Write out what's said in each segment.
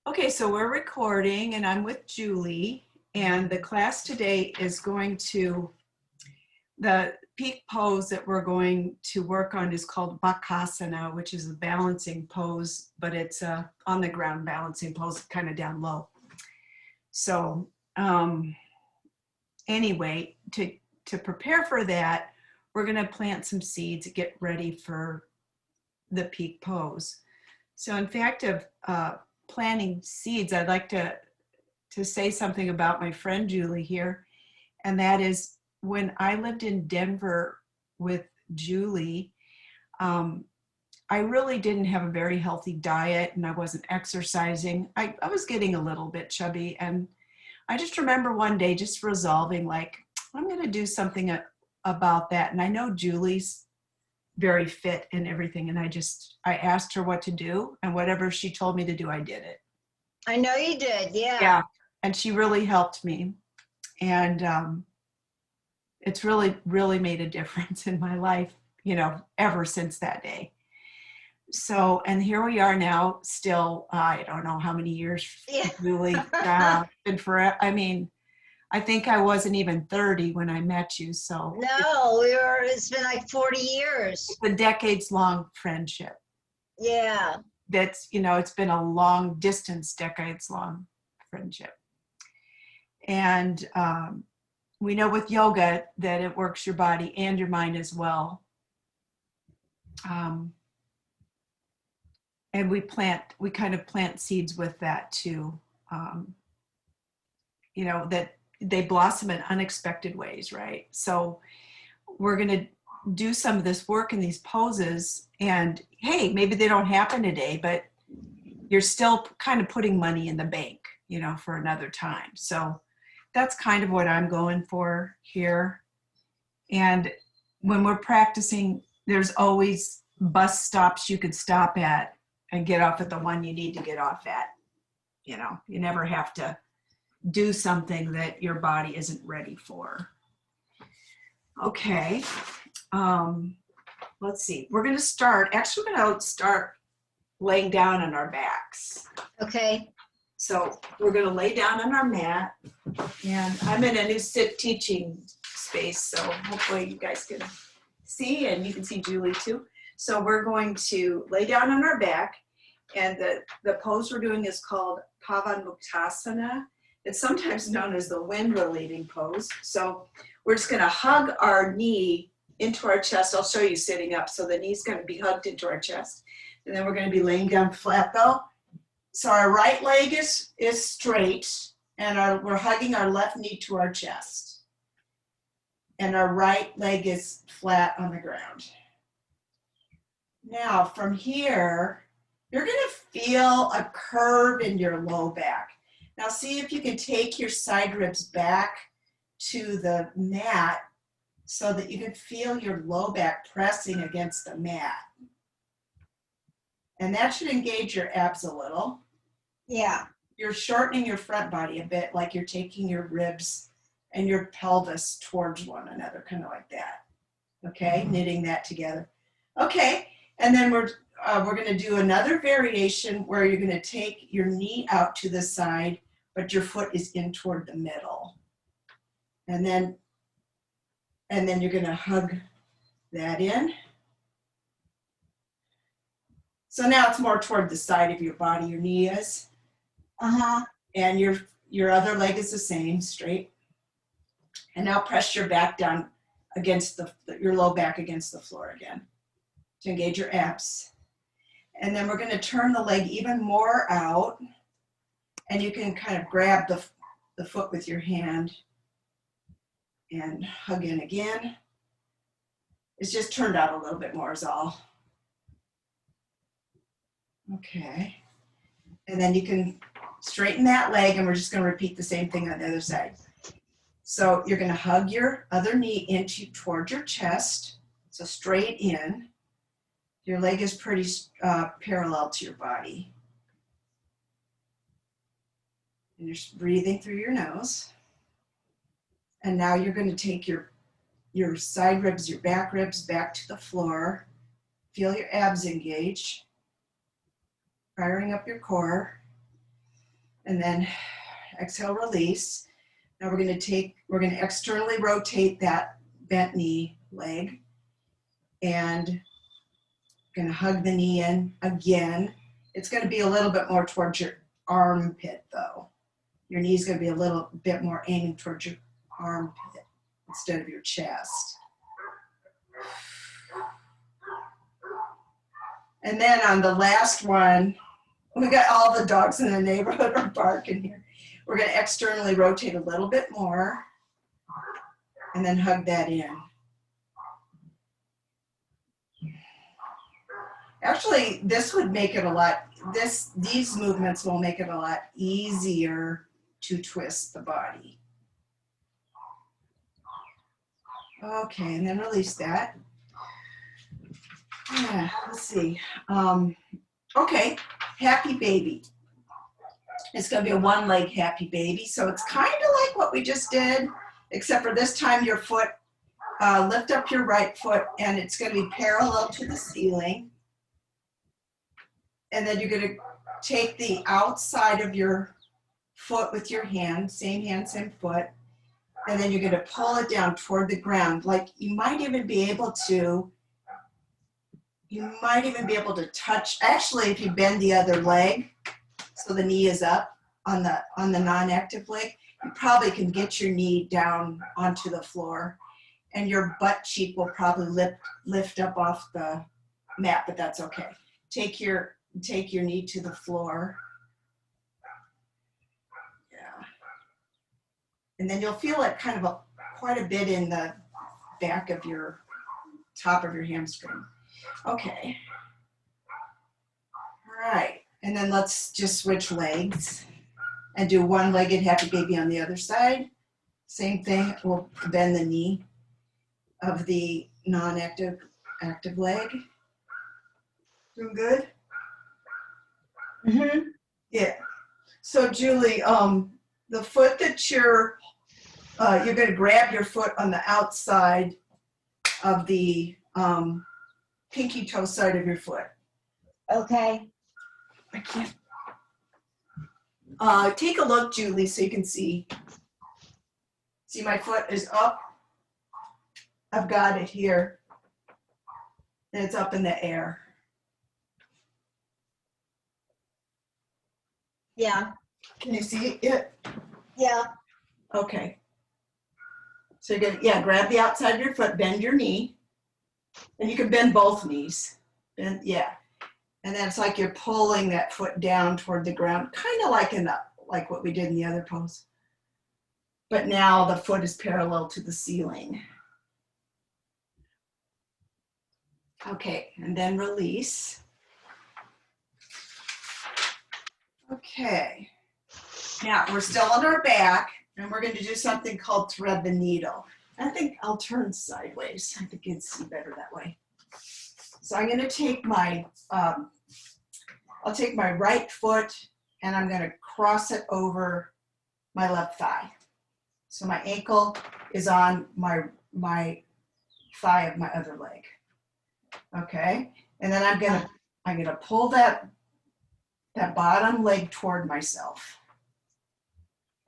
Okay, so we're recording and I'm with Julie, and the class today is the peak pose that we're going to work on is called bakasana, which is a balancing pose, but it's a on the ground balancing pose, kind of down low. So anyway, to prepare for that, we're gonna plant some seeds, get ready for the peak pose. So in fact of planting seeds, I'd like to say something about my friend Julie here, and that is when I lived in Denver with Julie, I really didn't have a very healthy diet and I wasn't exercising. I was getting a little bit chubby, and I just remember one day just resolving, like, I'm going to do something about that. And I know Julie's very fit and everything, and I asked her what to do, and whatever she told me to do, I did it. I know you did, yeah. Yeah, and she really helped me, and it's really made a difference in my life, ever since that day. So, and here we are now, still, I don't know how many years, Yeah. Julie, been forever. I mean, I think I wasn't even 30 when I met you, so No, it's been like 40 years. it's a decades-long friendship. Yeah. It's been a long distance, decades-long friendship. And we know with yoga that it works your body and your mind as well. And we kind of plant seeds with that too. That they blossom in unexpected ways, right? So we're going to do some of this work in these poses, and hey, maybe they don't happen today, but you're still kind of putting money in the bank, for another time. So that's kind of what I'm going for here. And when we're practicing, there's always bus stops you could stop at and get off at the one you need to get off at. You never have to do something that your body isn't ready for. Okay. Let's see. We're going to start laying down on our backs. Okay. So we're going to lay down on our mat, and I'm in a new sit teaching space, so hopefully you guys can see, and you can see Julie too. So we're going to lay down on our back, and the pose we're doing is called Pavanmuktasana. It's sometimes known as the wind relieving pose. So we're just going to hug our knee into our chest. I'll show you sitting up. So the knee's going to be hugged into our chest. And then we're going to be laying down flat though. So our right leg is straight, and we're hugging our left knee to our chest. And our right leg is flat on the ground. Now from here, you're going to feel a curve in your low back. Now see if you can take your side ribs back to the mat so that you can feel your low back pressing against the mat. And that should engage your abs a little. Yeah. You're shortening your front body a bit, like you're taking your ribs and your pelvis towards one another, kind of like that. Okay, knitting that together. Okay, and then we're going to do another variation where you're going to take your knee out to the side, but your foot is in toward the middle. And then you're going to hug that in. So now it's more toward the side of your body, your knee is. Uh-huh. And your other leg is the same, straight. And now press your back down against your low back against the floor again to engage your abs. And then we're going to turn the leg even more out, and you can kind of grab the foot with your hand and hug in again. It's just turned out a little bit more is all. Okay. And then you can straighten that leg, and we're just going to repeat the same thing on the other side. So you're going to hug your other knee toward your chest, so straight in. Your leg is pretty parallel to your body. And you're breathing through your nose. And now you're going to take your side ribs, your back ribs back to the floor. Feel your abs engage, firing up your core. And then exhale, release. Now we're going to externally rotate that bent knee leg and going to hug the knee in again. It's going to be a little bit more towards your armpit though. Your knee's going to be a little bit more aiming towards your armpit instead of your chest. And then on the last one, we got all the dogs in the neighborhood are barking here. We're going to externally rotate a little bit more and then hug that in. Actually, this would make it a lot, these movements will make it a lot easier to twist the body. Okay, and then release that. Yeah, let's see. Okay, happy baby. It's going to be a one-leg happy baby. So it's kind of like what we just did, except for this time your foot, lift up your right foot and it's going to be parallel to the ceiling. And then you're going to take the outside of your foot with your hand, same foot. And then you're going to pull it down toward the ground. Like you might even be able to touch, actually if you bend the other leg, so the knee is up on the non-active leg, you probably can get your knee down onto the floor and your butt cheek will probably lift up off the mat, but that's okay. Take your knee to the floor. Yeah. And then you'll feel it kind of quite a bit in the back of your top of your hamstring. Okay. All right. And then let's just switch legs and do one-legged happy baby on the other side. Same thing, we'll bend the knee of the non-active active leg. Doing good? Mm-hmm. Yeah. So Julie, the foot that you're going to grab your foot on the outside of the pinky toe side of your foot. Okay. I can't. Take a look, Julie, so you can see. See, my foot is up. I've got it here. And it's up in the air. Yeah. Can you see it? Yeah. Okay. So you're going to, grab the outside of your foot, bend your knee. And you can bend both knees. And And then it's like you're pulling that foot down toward the ground, kind of like what we did in the other pose. But now the foot is parallel to the ceiling. Okay, and then release. Okay. Now we're still on our back, and we're going to do something called thread the needle. I think I'll turn sideways. I think you'd see better that way. So I'm going to take my I'll take my right foot and I'm going to cross it over my left thigh. So my ankle is on my thigh of my other leg. Okay, and then I'm gonna pull that bottom leg toward myself,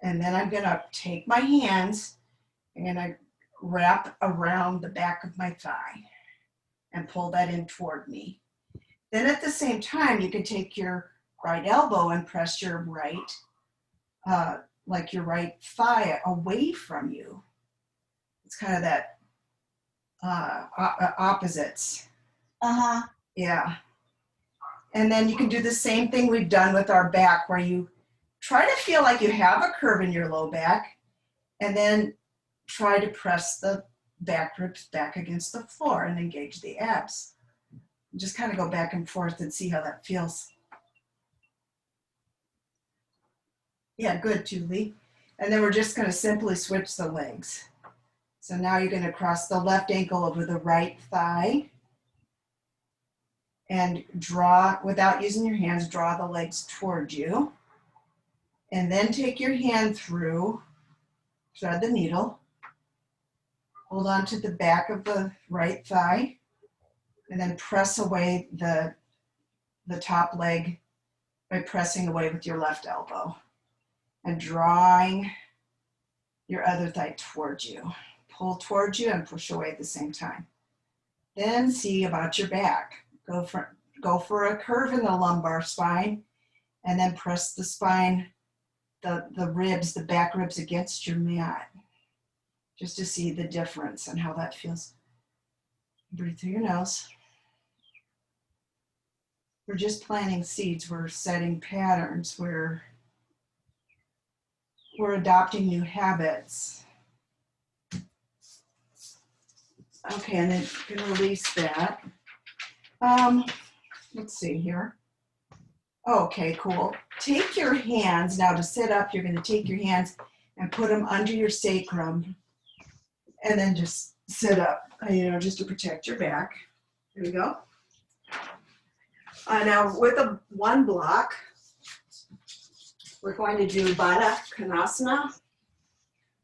and then I'm gonna take my hands and gonna wrap around the back of my thigh and pull that in toward me. Then at the same time, you can take your right elbow and press your right, like your right thigh away from you. It's kind of that opposites. Uh-huh. Yeah. And then you can do the same thing we've done with our back, where you try to feel like you have a curve in your low back, and then try to press the back ribs back against the floor and engage the abs. Just kind of go back and forth and see how that feels. Yeah, good, Julie. And then we're just going to simply switch the legs. So now you're going to cross the left ankle over the right thigh and draw, without using your hands, draw the legs toward you. And then take your hand through, thread the needle, hold on to the back of the right thigh, and then press away the top leg by pressing away with your left elbow. and drawing your other thigh towards you. Pull towards you and push away at the same time. Then see about your back. Go for a curve in the lumbar spine, and then press the spine, the ribs, the back ribs against your mat, just to see the difference and how that feels. Breathe through your nose. We're just planting seeds. We're setting patterns. We're adopting new habits. Okay, and then you can release that. Let's see here. Okay, cool. Take your hands, now to sit up, you're gonna take your hands and put them under your sacrum and then just sit up, just to protect your back. Here we go. Now with one block, we're going to do bakasana.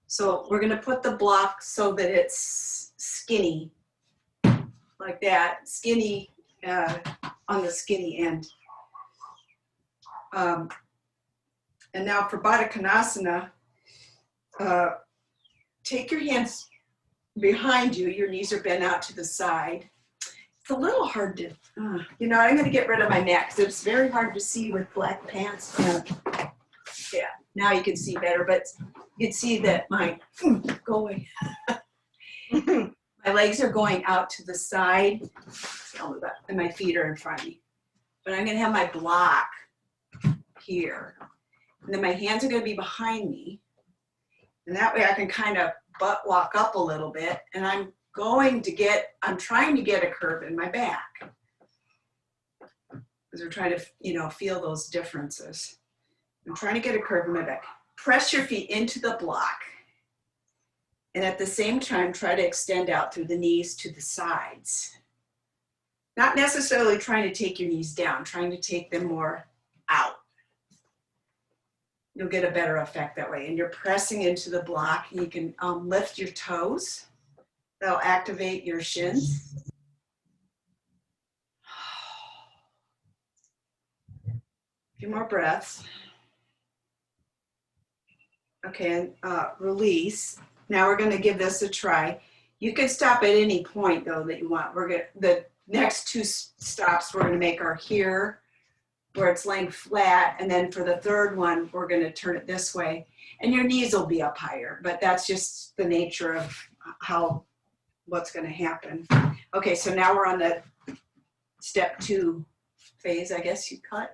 So we're gonna put the block so that it's skinny, like that, skinny on the skinny end. And now for bakasana, take your hands behind you. Your knees are bent out to the side. It's a little hard to, I'm going to get rid of my mat because it's very hard to see with black pants. Yeah, now you can see better, but you can see that my my legs are going out to the side, and my feet are in front of me. But I'm going to have my block here, and then my hands are going to be behind me, and that way I can kind of butt walk up a little bit, and I'm trying to get a curve in my back because we're trying to feel those differences. I'm trying to get a curve in my back. Press your feet into the block, and at the same time try to extend out through the knees to the sides. Not necessarily trying to take your knees down, trying to take them more out. You'll get a better effect that way. And you're pressing into the block. You can lift your toes. That'll activate your shins. A few more breaths. Okay, and release. Now we're going to give this a try. You can stop at any point though that you want. The next two stops we're going to make are here, where it's laying flat, and then for the third one, we're going to turn it this way, and your knees will be up higher, but that's just the nature of what's going to happen. Okay, so now we're on the step 2 phase, I guess you'd call it.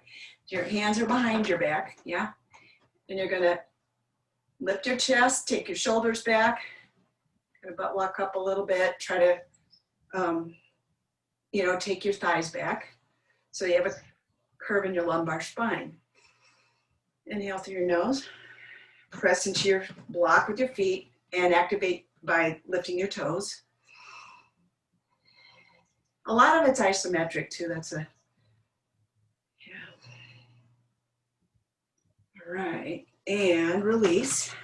Your hands are behind your back, yeah, and you're going to lift your chest, take your shoulders back, kind of butt walk up a little bit, try to, take your thighs back, so you have a curve in your lumbar spine. Inhale through your nose, press into your block with your feet, and activate by lifting your toes. A lot of it's isometric too. Yeah. All right, and release.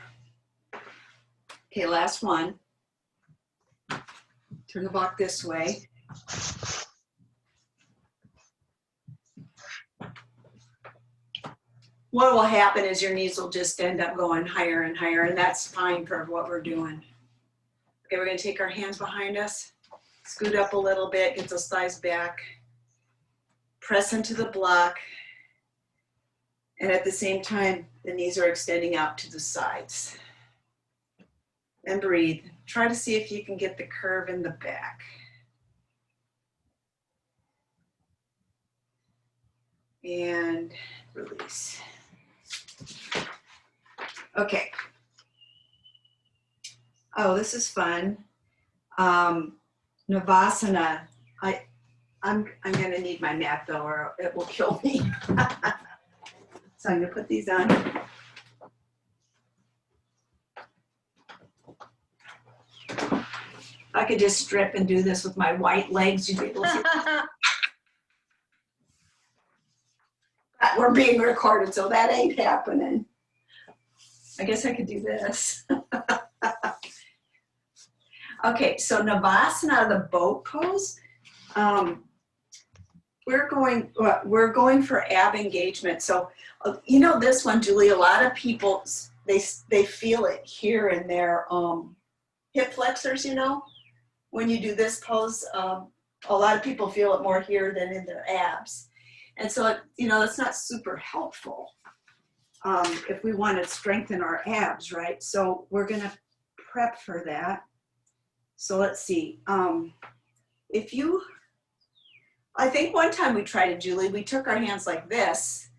Okay, last one. Turn the block this way. What will happen is your knees will just end up going higher and higher, and that's fine for what we're doing. Okay, we're going to take our hands behind us, scoot up a little bit, get those thighs back, press into the block, and at the same time, the knees are extending out to the sides. And breathe. Try to see if you can get the curve in the back. And release. Okay. Oh, this is fun. Navasana. I'm going to need my mat though, or it will kill me. So I'm going to put these on. I could just strip and do this with my white legs. You'd be able to see. But we're being recorded, so that ain't happening. I guess I could do this. Okay, so Navasana, the boat pose. we're going for ab engagement. So, you know, this one, Julie, a lot of people, they feel it here in their hip flexors, you know, when you do this pose, a lot of people feel it more here than in their abs. And so, you know, it's not super helpful if we want to strengthen our abs, right? So we're going to prep for that. So let's see. I think one time we tried it, Julie, we took our hands like this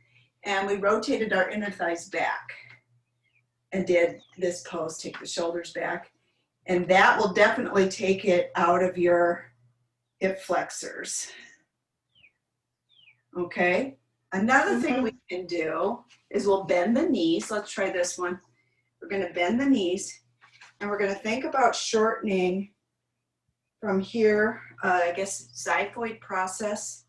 and we rotated our inner thighs back and did this pose, take the shoulders back. And that will definitely take it out of your hip flexors. Okay. Another thing we can do is we'll bend the knees. Let's try this one. We're going to bend the knees and we're going to think about shortening from here, I guess, xiphoid process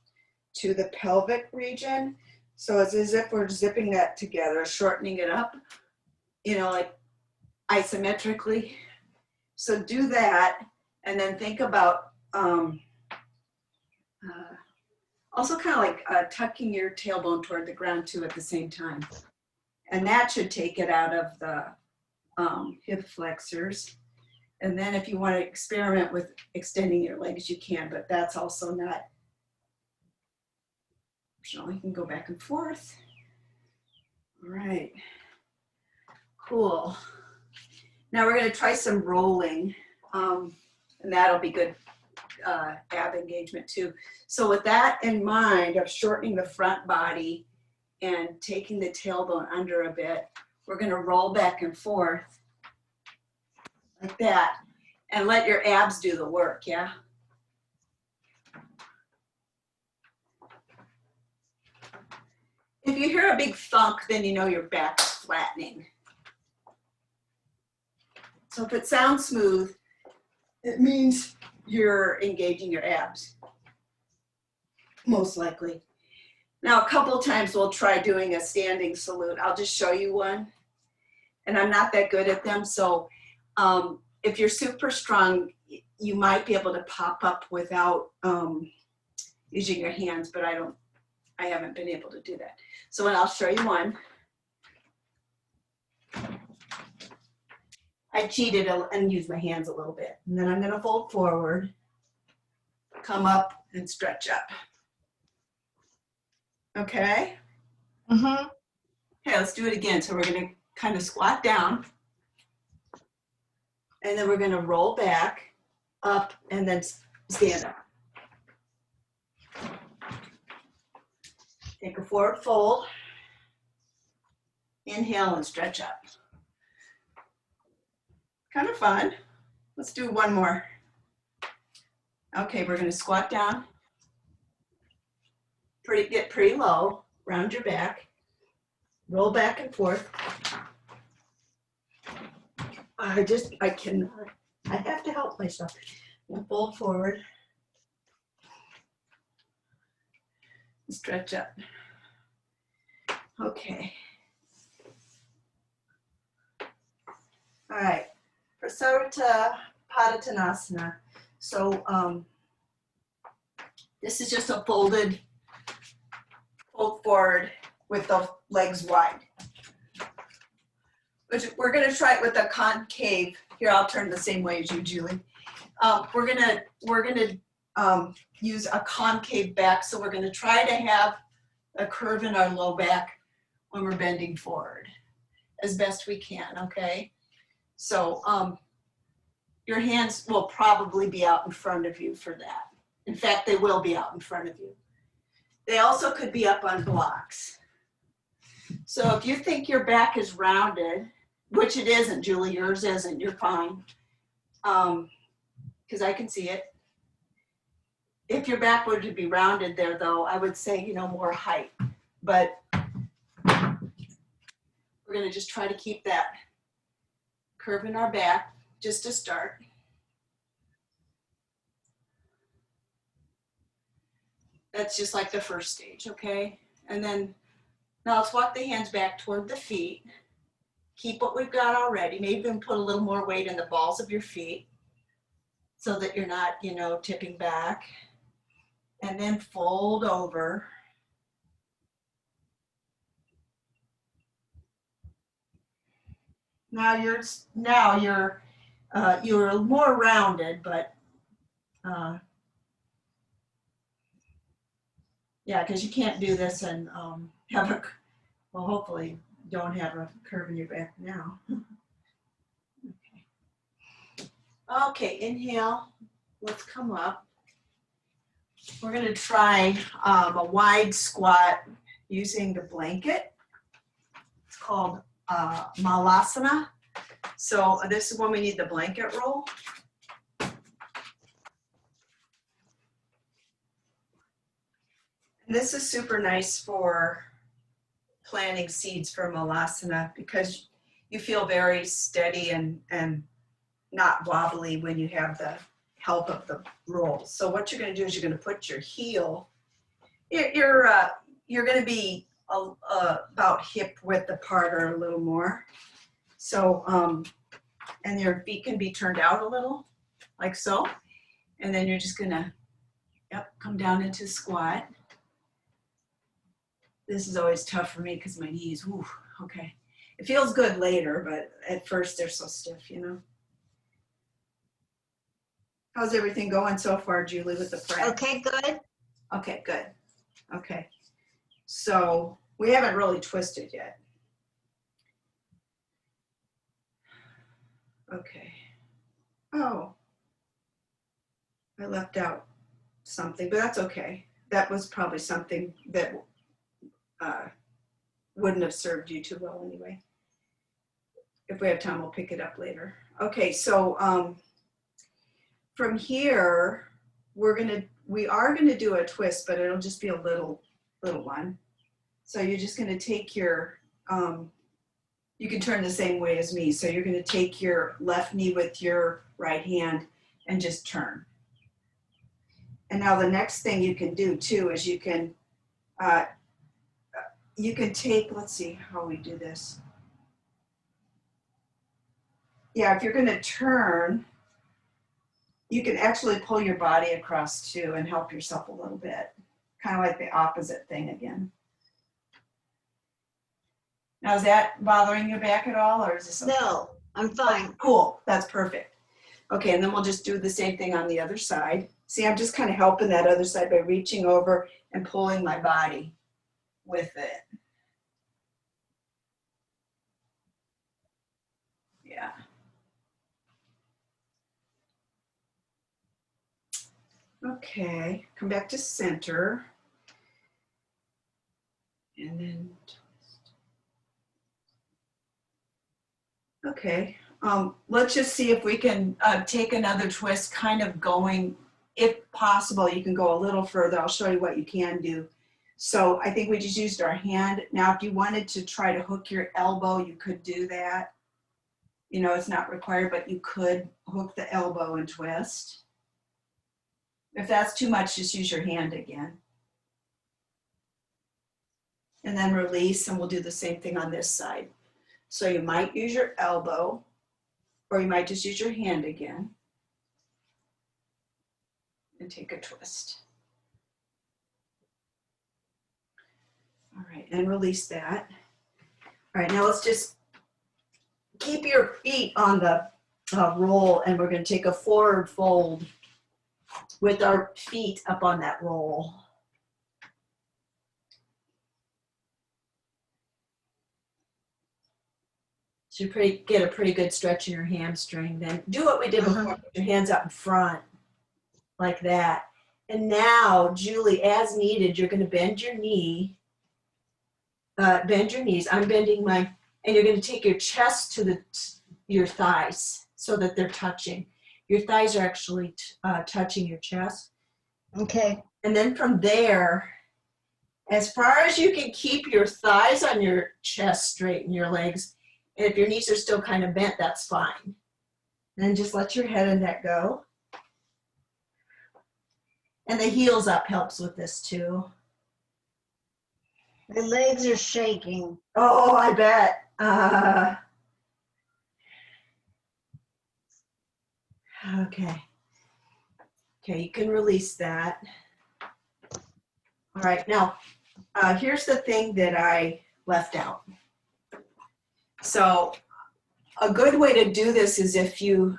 to the pelvic region. So it's as if we're zipping that together, shortening it up, you know, like isometrically. So do that, and then think about also kind of like tucking your tailbone toward the ground too at the same time. And that should take it out of the hip flexors. And then if you want to experiment with extending your legs, you can, but that's also not optional. You can go back and forth. All right, cool. Now we're going to try some rolling, and that'll be good ab engagement too. So with that in mind of shortening the front body and taking the tailbone under a bit, we're going to roll back and forth like that, and let your abs do the work, yeah? If you hear a big thunk, then you know your back's flattening. So if it sounds smooth, it means you're engaging your abs, most likely. Now, a couple of times we'll try doing a standing salute. I'll just show you one. And I'm not that good at them, so if you're super strong, you might be able to pop up without using your hands, but I haven't been able to do that. So I'll show you one. I cheated and used my hands a little bit. And then I'm going to fold forward, come up, and stretch up. Okay? Okay, let's do it again. So we're going to kind of squat down. And then we're going to roll back, up, and then stand up. Take a forward fold. Inhale and stretch up. Kind of fun. Let's do one more. Okay, we're going to squat down. Get pretty low. Round your back. Roll back and forth. I cannot. I have to help myself. And fold forward. Stretch up. Okay. All right. Prasarita Padottanasana. So this is just a fold forward with the legs wide. We're going to try it with a concave. Here, I'll turn the same way as you, Julie. We're gonna use a concave back. So we're going to try to have a curve in our low back when we're bending forward as best we can. Okay. So your hands will probably be out in front of you for that. In fact, they will be out in front of you. They also could be up on blocks. So if you think your back is rounded, which it isn't, Julie, yours isn't, you're fine, because I can see it. If your back were to be rounded there, though, I would say, you know, more height. But we're going to just try to keep that curve in our back just to start. That's just like the first stage, okay? And then now let's walk the hands back toward the feet. Keep what we've got already. Maybe even put a little more weight in the balls of your feet so that you're not, you know, tipping back. and then fold over. Now you're more rounded, but yeah, because you can't do this and have a, well, hopefully don't have a curve in your back now. Okay, inhale, let's come up. We're gonna try a wide squat using the blanket. It's called malasana. So this is when we need the blanket roll. And this is super nice for planting seeds for malasana because you feel very steady and not wobbly when you have the help of the roll. So what you're going to do is you're going to put your heel. You're going to be about hip width apart or a little more. So and your feet can be turned out a little, like so. And then you're just going to come down into squat. This is always tough for me because my knees. Whew, okay. It feels good later, but at first they're so stiff, you know. How's everything going so far, Julie, with the prep? Okay, good. Okay, good. Okay. So we haven't really twisted yet. Okay. Oh, I left out something, but that's okay. That was probably something that wouldn't have served you too well anyway. If we have time, we'll pick it up later. Okay, so from here, we are gonna do a twist, but it'll just be a little one. So you're just gonna take your, you can turn the same way as me. So you're gonna take your left knee with your right hand and just turn. And now the next thing you can do too is you can take, let's see how we do this. Yeah, if you're gonna turn, you can actually pull your body across too and help yourself a little bit. Kind of like the opposite thing again. Now, is that bothering your back at all, or is this okay? No, I'm fine. Cool, that's perfect. Okay, and then we'll just do the same thing on the other side. See, I'm just kind of helping that other side by reaching over and pulling my body with it. Yeah. Okay, come back to center. And then twist. Okay, let's just see if we can take another twist, kind of going, if possible, you can go a little further. I'll show you what you can do. So I think we just used our hand. Now, if you wanted to try to hook your elbow, you could do that. You know, it's not required, but you could hook the elbow and twist. If that's too much, just use your hand again. And then release, and we'll do the same thing on this side. So you might use your elbow, or you might just use your hand again and take a twist. All right, and release that. All right, now let's just keep your feet on the roll, and we're going to take a forward fold with our feet up on that roll. So you get a pretty good stretch in your hamstring. Then do what we did before. Put your hands out in front like that. And now, Julie, as needed, you're going to bend your knee. Bend your knees. I'm bending my, and you're going to take your chest to your thighs so that they're touching. Your thighs are actually touching your chest. Okay. And then from there, as far as you can keep your thighs on your chest straight and your legs, and if your knees are still kind of bent, that's fine. And then just let your head and neck go. And the heels up helps with this too. The legs are shaking. Oh, I bet. Okay. Okay, you can release that. All right, now, here's the thing that I left out. So a good way to do this is if you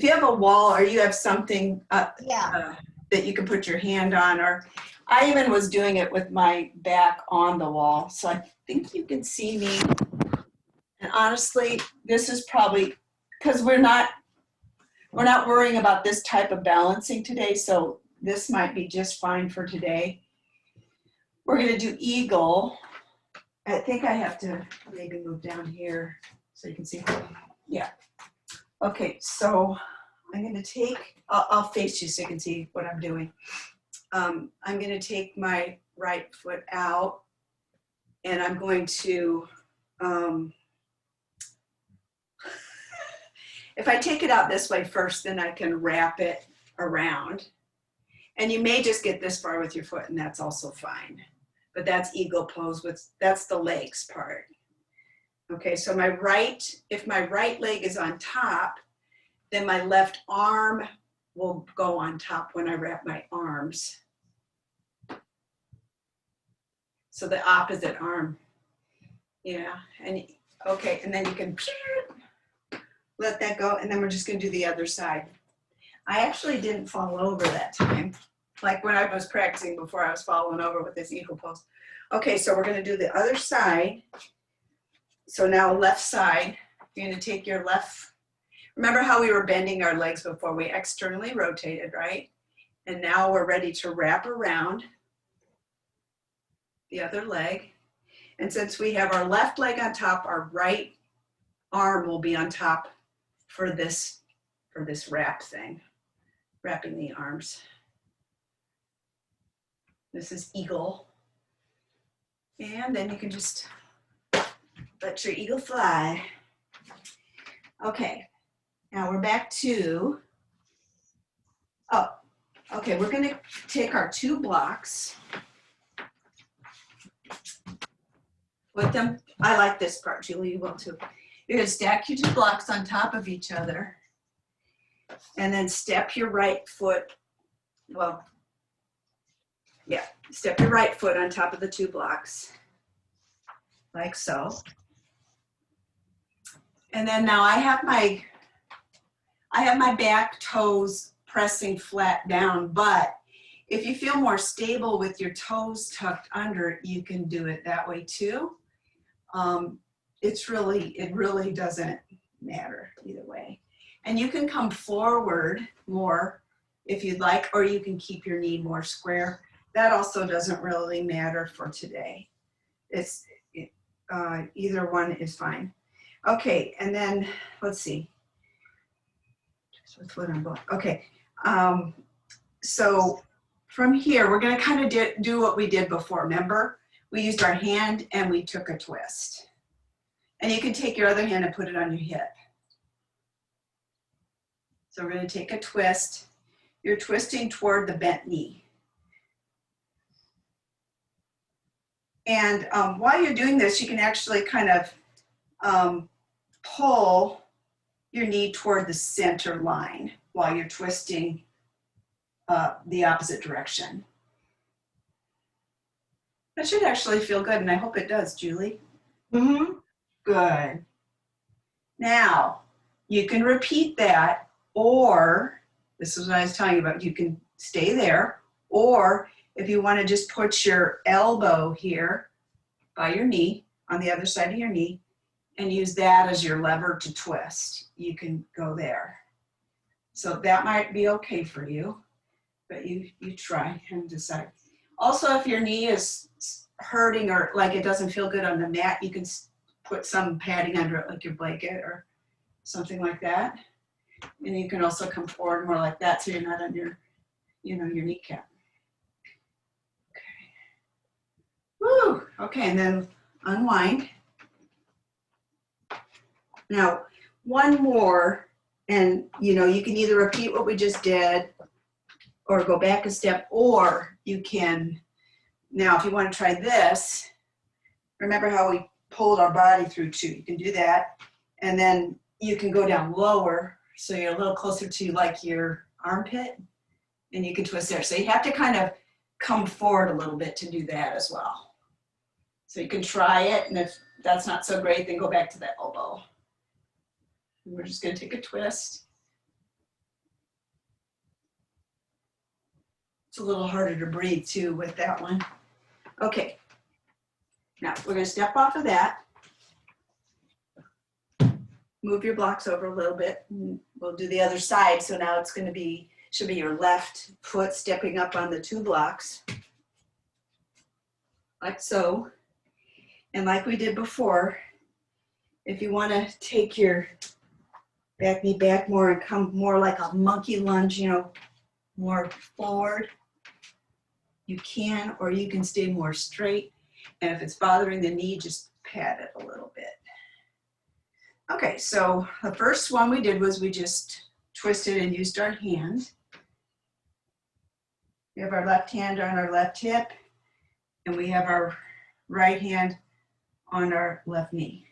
have a wall or you have something Yeah. that you can put your hand on, or I even was doing it with my back on the wall. So I think you can see me. And honestly, this is probably, because we're not worrying about this type of balancing today, so this might be just fine for today. We're going to do eagle. I think I have to maybe move down here so you can see. Yeah. Okay, so I'm going to take, I'll face you so you can see what I'm doing. I'm going to take my right foot out, and I'm going to, if I take it out this way first, then I can wrap it around. And you may just get this far with your foot, and that's also fine. But that's eagle pose, that's the legs part. Okay, so if my right leg is on top, then my left arm will go on top when I wrap my arms. So the opposite arm. Yeah, and okay, and then you can let that go, and then we're just gonna do the other side. I actually didn't fall over that time. Like when I was practicing before, I was falling over with this eagle pose. Okay, so we're gonna do the other side. So now left side, you're gonna take your left, remember how we were bending our legs before? We externally rotated, right? And now we're ready to wrap around the other leg. And since we have our left leg on top, our right arm will be on top for this wrap thing, wrapping the arms. This is eagle. And then you can just let your eagle fly. Okay, now we're back to, okay, we're gonna take our 2 blocks, put them, I like this part, Julie, you will too. You're gonna stack your 2 blocks on top of each other, and then step your right foot, step your right foot on top of the 2 blocks, like so. And then now I have my back toes pressing flat down, but if you feel more stable with your toes tucked under, you can do it that way too. It really doesn't matter either way. And you can come forward more if you'd like, or you can keep your knee more square. That also doesn't really matter for today. Either one is fine. Okay, and then let's see. With what I'm going. Okay, so from here we're going to kind of do what we did before. Remember, we used our hand and we took a twist. And you can take your other hand and put it on your hip. So we're going to take a twist. You're twisting toward the bent knee. And while you're doing this, you can actually kind of pull your knee toward the center line while you're twisting the opposite direction. That should actually feel good, and I hope it does, Julie. Mm-hmm. Good. Now, you can repeat that, or, this is what I was telling you about, you can stay there, or if you want to just put your elbow here by your knee, on the other side of your knee, and use that as your lever to twist, you can go there. So that might be okay for you, but you try and decide. Also, if your knee is hurting or like it doesn't feel good on the mat, you can put some padding under it, like your blanket or something like that. And you can also come forward more like that so you're not on your kneecap. Okay. Woo! Okay, and then unwind. Now, one more, and you can either repeat what we just did or go back a step, or you can, now if you want to try this, remember how we pulled our body through too. You can do that, and then you can go down lower so you're a little closer to like your armpit, and you can twist there. So you have to kind of come forward a little bit to do that as well. So you can try it, and if that's not so great, then go back to the elbow. And we're just gonna take a twist. It's a little harder to breathe too with that one. Okay, now we're gonna step off of that. Move your blocks over a little bit. We'll do the other side. So now it's gonna be, should be your left foot stepping up on the 2 blocks. Like so. And like we did before, if you wanna take your back knee back more and come more like a monkey lunge, you know, more forward, you can, or you can stay more straight. And if it's bothering the knee, just pat it a little bit. Okay, so the first one we did was we just twisted and used our hand. We have our left hand on our left hip, and we have our right hand on our left knee.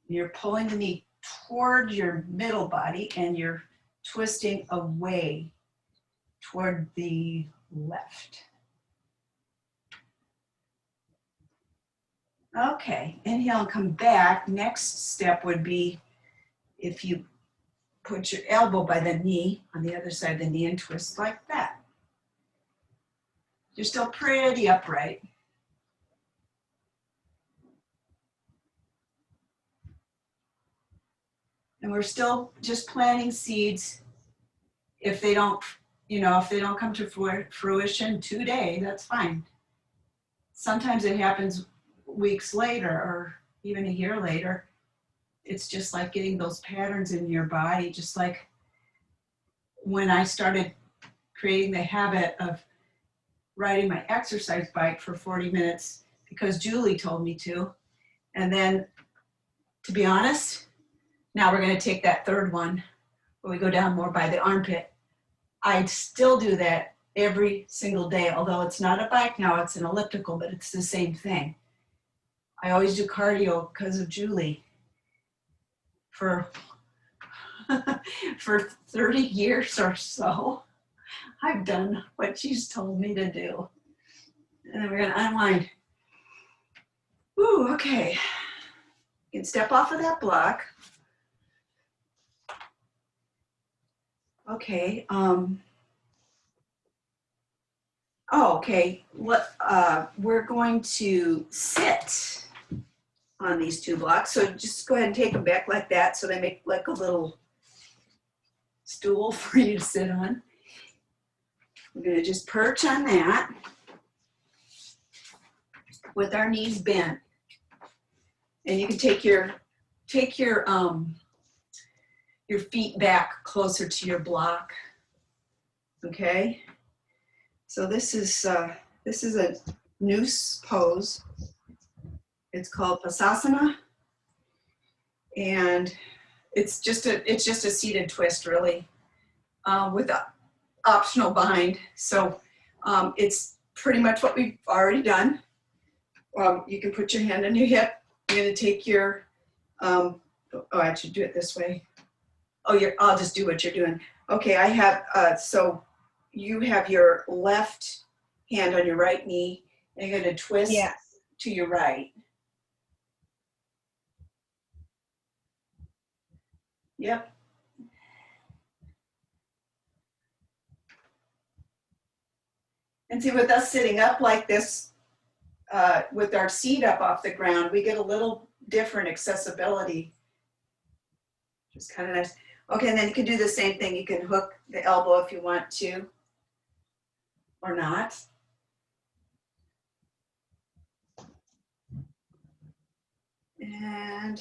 You're pulling the knee toward your middle body, and you're twisting away toward the left. Okay, inhale and come back. Next step would be if you put your elbow by the knee on the other side of the knee and twist like that. You're still pretty upright. And we're still just planting seeds. If they don't, you know, if they don't come to fruition today, that's fine. Sometimes it happens weeks later or even a year later. It's just like getting those patterns in your body, just like when I started creating the habit of riding my exercise bike for 40 minutes because Julie told me to. And then, to be honest, now we're going to take that third one where we go down more by the armpit. I still do that every single day, although it's not a bike now, it's an elliptical, but it's the same thing. I always do cardio because of Julie. For 30 years or so, I've done what she's told me to do. And then we're going to unwind. Ooh, okay. You can step off of that block. Okay. Okay. We're going to sit on these 2 blocks. So just go ahead and take them back like that so they make like a little stool for you to sit on. We're going to just perch on that with our knees bent. And you can take your feet back closer to your block. Okay? So this is a noose pose. It's called bakasana, and it's just a seated twist, really, with an optional bind. So it's pretty much what we've already done. You can put your hand on your hip. You're going to take your I should do it this way. I'll just do what you're doing. Okay, I have so you have your left hand on your right knee, and you're going to twist to your right. Yep. And see, with us sitting up like this, with our seat up off the ground, we get a little different accessibility. Just kind of nice. Okay, and then you can do the same thing. You can hook the elbow if you want to, or not. And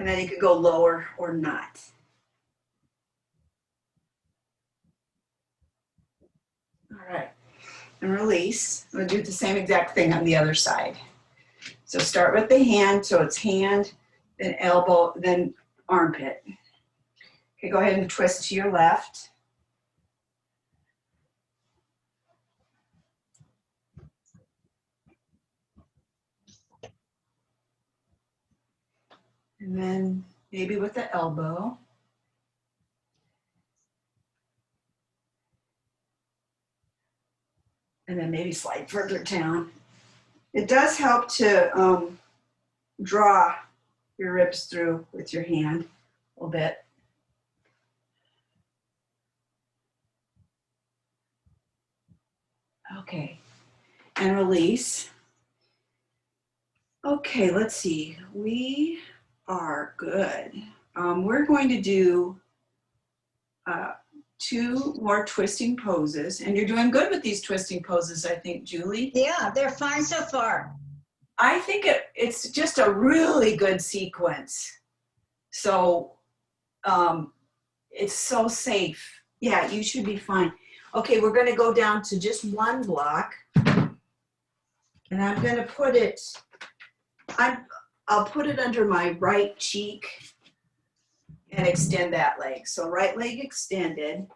then you could go lower or not. All right, and release. We'll do the same exact thing on the other side. So start with the hand, so it's hand, then elbow, then armpit. Okay, go ahead and twist to your left. And then maybe with the elbow. and maybe slide further down. It does help to draw your ribs through with your hand a little bit. Okay, and release. Okay, let's see. We are good. We're going to do 2 more twisting poses, and you're doing good with these twisting poses, I think, Julie. Yeah, they're fine so far. I think it's just a really good sequence. So it's so safe. Yeah, you should be fine. Okay, we're going to go down to just 1 block, and I'm going to put it, I'll put it under my right cheek and extend that leg. So right leg extended,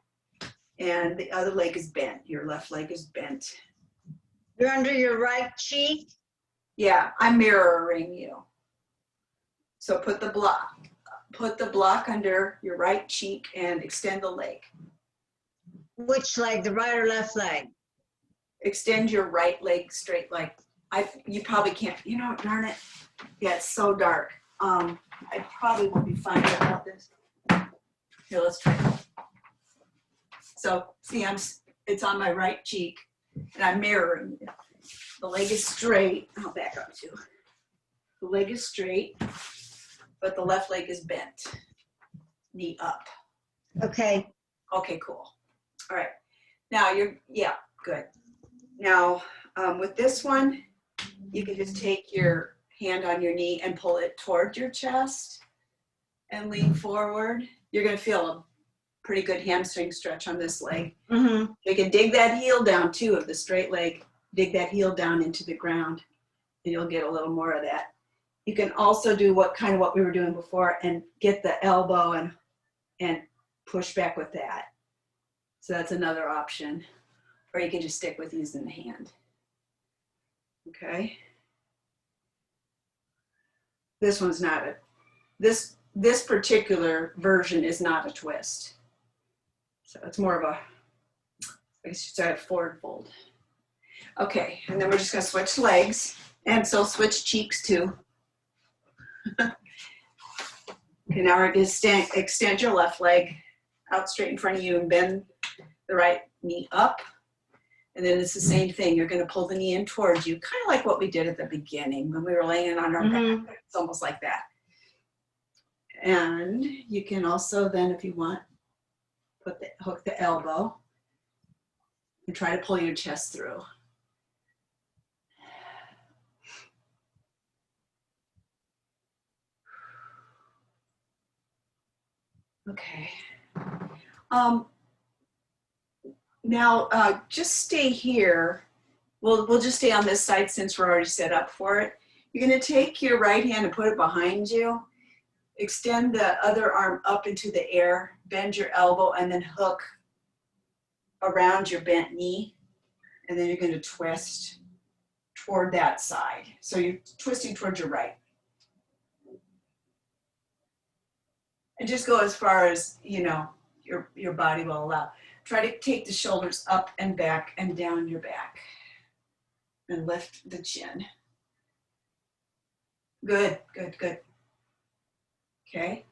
and the other leg is bent. Your left leg is bent. You're under your right cheek? Yeah, I'm mirroring you. So put the block under your right cheek and extend the leg. Which leg, the right or left leg? Extend your right leg straight, like you probably can't, you know, darn it. Yeah, it's so dark. I probably won't be fine about this. Here, let's try it. So see, it's on my right cheek and I'm mirroring it. The leg is straight. I'll back up too. The leg is straight, but the left leg is bent. Knee up. Okay. Okay, cool. All right. Now yeah, good. Now with this one, you can just take your hand on your knee and pull it toward your chest and lean forward. You're going to feel a pretty good hamstring stretch on this leg. Mm-hmm. You can dig that heel down too of the straight leg. Dig that heel down into the ground and you'll get a little more of that. You can also do what we were doing before and get the elbow and push back with that. So that's another option. Or you can just stick with using the hand. Okay. This one's not this particular version is not a twist. So it's more of a, I guess you say, a forward fold. Okay, and then we're just gonna switch legs, and so switch cheeks too. Okay, now we're gonna extend your left leg out straight in front of you and bend the right knee up. And then it's the same thing. You're gonna pull the knee in towards you, kind of like what we did at the beginning when we were laying on our back. It's almost like that. And you can also then, if you want, hook the elbow and try to pull your chest through. Okay. Now, just stay here. We'll just stay on this side since we're already set up for it. You're going to take your right hand and put it behind you. Extend the other arm up into the air. Bend your elbow and then hook around your bent knee. And then you're going to twist toward that side. So you're twisting towards your right. And just go as far as, you know, your body will allow. Try to take the shoulders up and back and down your back. And lift the chin. Good, good, good. Okay,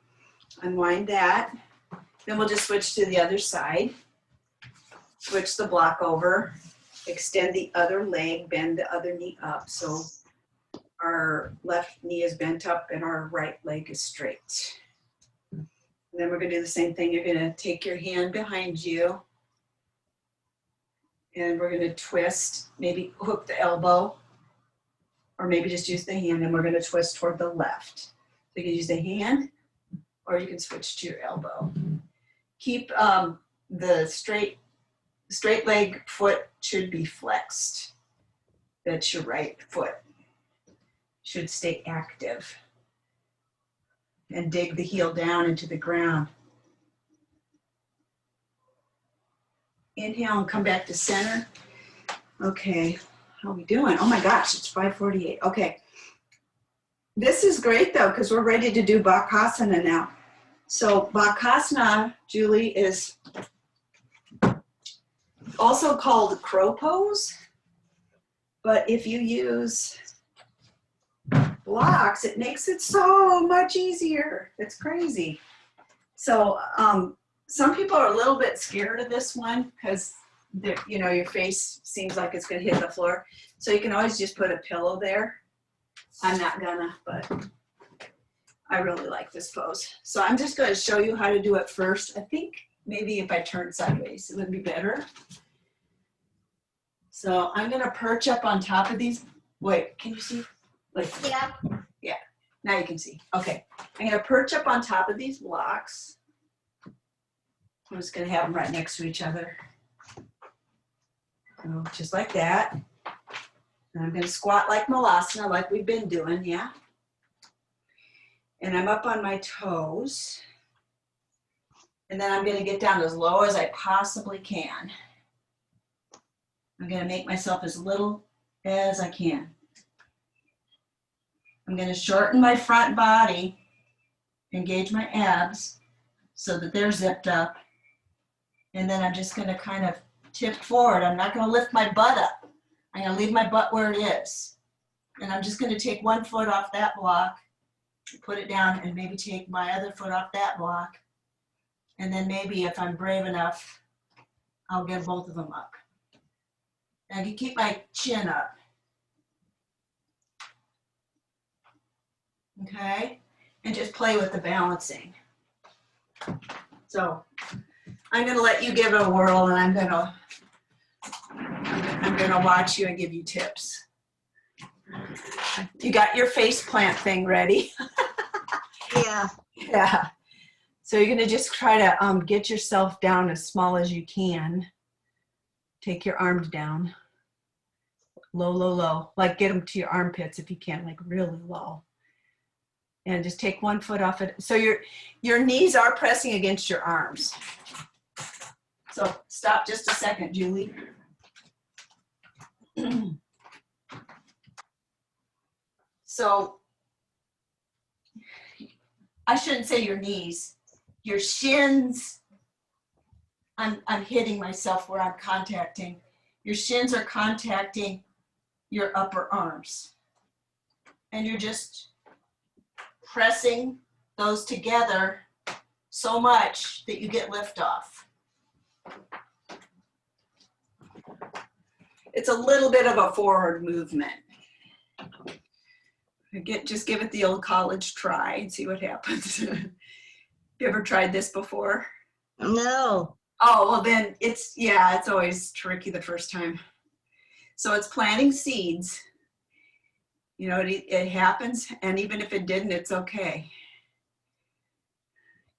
unwind that. Then we'll just switch to the other side. Switch the block over. Extend the other leg, bend the other knee up. So our left knee is bent up and our right leg is straight. And then we're going to do the same thing. You're going to take your hand behind you. And we're going to twist, maybe hook the elbow. Or maybe just use the hand, and we're going to twist toward the left. So you can use the hand, or you can switch to your elbow. Keep the straight leg foot should be flexed. That's your right foot. Should stay active. And dig the heel down into the ground. Inhale and come back to center. Okay, how are we doing? Oh my gosh, it's 5:48. Okay. This is great though, because we're ready to do bakasana now. So bakasana, Julie, is also called crow pose. But if you use blocks, it makes it so much easier. It's crazy. So some people are a little bit scared of this one because you know your face seems like it's going to hit the floor. So you can always just put a pillow there. I'm not gonna, but I really like this pose. So I'm just going to show you how to do it first. I think maybe if I turn sideways, it would be better. So I'm going to perch up on top of these. Wait, can you see? Like, Yeah. yeah, now you can see. Okay, I'm going to perch up on top of these blocks. I'm just going to have them right next to each other. So just like that. And I'm going to squat like Malasana, like we've been doing, yeah? And I'm up on my toes. And then I'm going to get down as low as I possibly can. I'm going to make myself as little as I can. I'm going to shorten my front body, engage my abs so that they're zipped up. And then I'm just going to kind of tip forward. I'm not going to lift my butt up. I'm going to leave my butt where it is. And I'm just going to take one foot off that block, put it down, and maybe take my other foot off that block. And then maybe if I'm brave enough, I'll get both of them up. And I can keep my chin up. Okay? And just play with the balancing. So I'm going to let you give it a whirl, and I'm going to watch you and give you tips. You got your face plant thing ready? Yeah. Yeah. So you're going to just try to get yourself down as small as you can. Take your arms down. Low, low, low. Like get them to your armpits if you can, like really low. And just take one foot off it. So your knees are pressing against your arms. So stop just a second, Julie. So I shouldn't say your knees, your shins. I'm hitting myself where I'm contacting. Your shins are contacting your upper arms. And you're just pressing those together so much that you get lift off. It's a little bit of a forward movement. Just give it the old college try and see what happens. You ever tried this before? No. Oh, well then it's always tricky the first time. So it's planting seeds. You know, it happens, and even if it didn't, it's okay.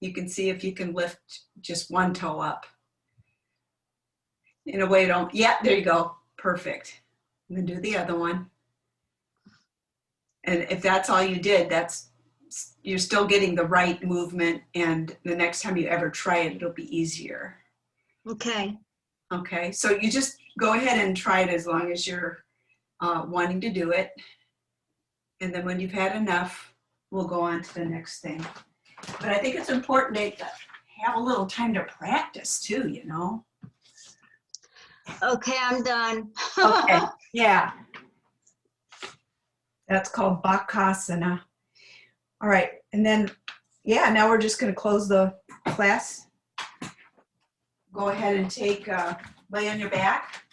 You can see if you can lift just one toe up. In a way, there you go, perfect. And then do the other one. And if that's all you did, you're still getting the right movement, and the next time you ever try it, it'll be easier. Okay. Okay, so you just go ahead and try it as long as you're wanting to do it. And then when you've had enough, we'll go on to the next thing. But I think it's important to have a little time to practice too, you know? Okay, I'm done. Okay, yeah. That's called bakasana. All right, and then, now we're just gonna close the class. Go ahead and lay on your back.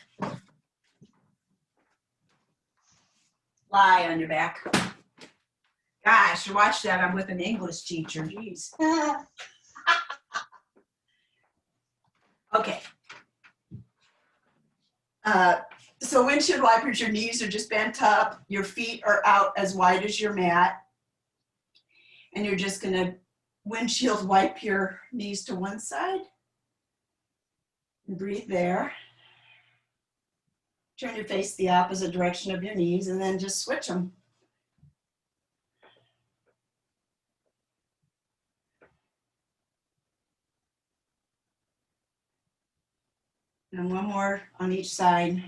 Lie on your back. Gosh, watch that, I'm with an English teacher, geez. Okay. So windshield wipers, your knees are just bent up, your feet are out as wide as your mat, and you're just gonna windshield wipe your knees to one side. And breathe there. Turn your face the opposite direction of your knees, and then just switch them. And one more on each side.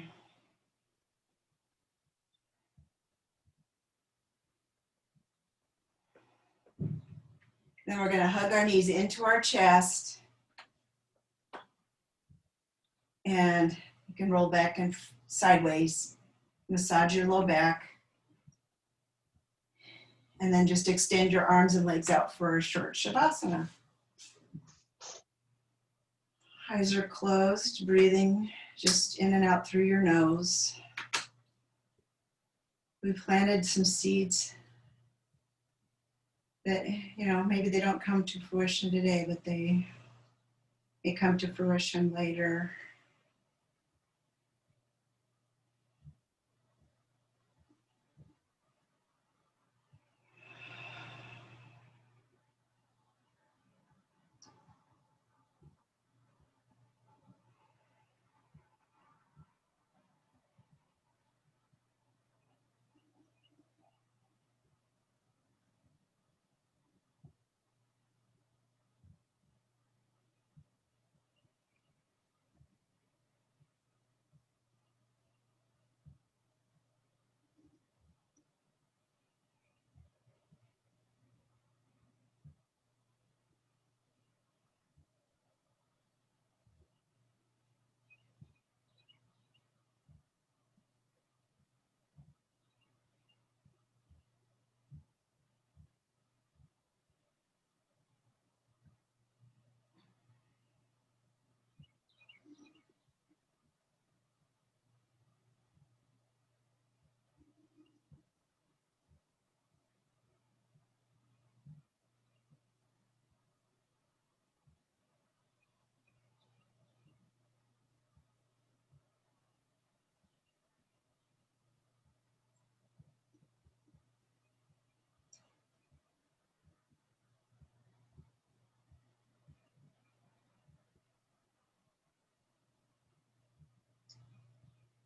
Then we're going to hug our knees into our chest. And you can roll back and sideways. Massage your low back. And then just extend your arms and legs out for a short Shavasana. Eyes are closed, breathing just in and out through your nose. We planted some seeds that, maybe they don't come to fruition today, but they may come to fruition later.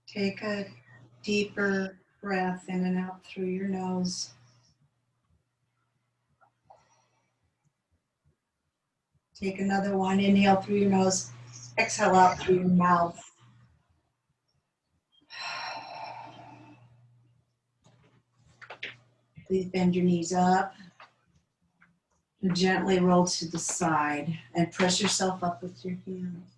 Take a deeper breath in and out through your nose. Take another one, inhale through your nose, exhale out through your mouth. Please bend your knees up. And gently roll to the side and press yourself up with your hands.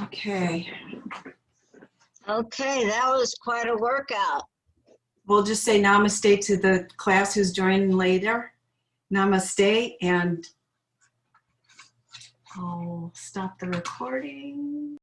Okay. Okay, that was quite a workout. We'll just say namaste to the class who's joining later. Namaste, and I'll stop the recording.